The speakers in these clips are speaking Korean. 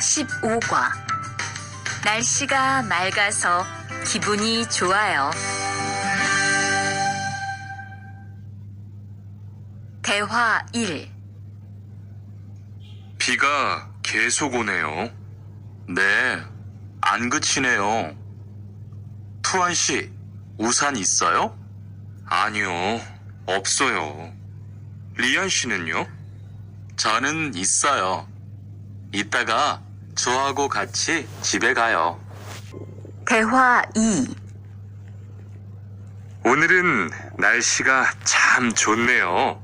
15과 날씨가 맑아서 기분이 좋아요. 대화 1. 비가 계속 오네요. 네, 안 그치네요. 투안 씨, 우산 있어요? 아니요, 없어요. 리안 씨는요? 저는 있어요. 이따가 저하고 같이 집에 가요. 대화 2. 오늘은 날씨가 참 좋네요.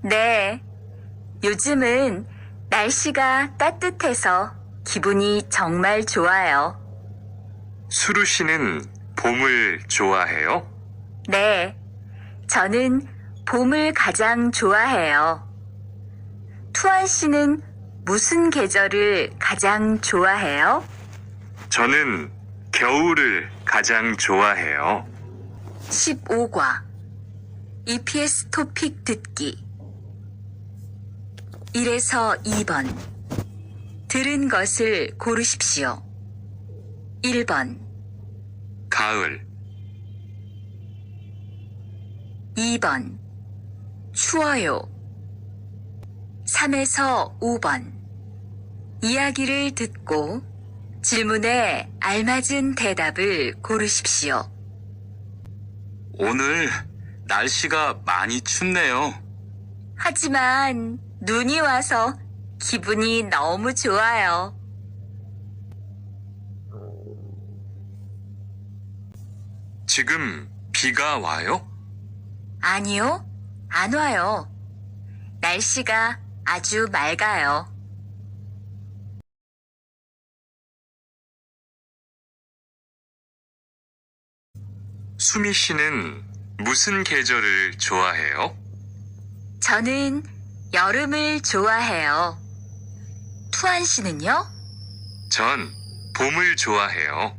네, 요즘은 날씨가 따뜻해서 기분이 정말 좋아요. 수루 씨는 봄을 좋아해요? 네, 저는 봄을 가장 좋아해요. 투안 씨는 무슨 계절을 가장 좋아해요? 저는 겨울을 가장 좋아해요. 15과 EPS 토픽 듣기 1에서 2번 들은 것을 고르십시오. 1번, 가을, 2번 추워요. 3에서 5번 이야기를 듣고 질문에 알맞은 대답을 고르십시오. 오늘 날씨가 많이 춥네요. 하지만 눈이 와서 기분이 너무 좋아요. 지금 비가 와요? 아니요, 안 와요. 날씨가 아주 맑아요. 수미 씨는 무슨 계절을 좋아해요? 저는 여름을 좋아해요. 투안 씨는요? 전 봄을 좋아해요.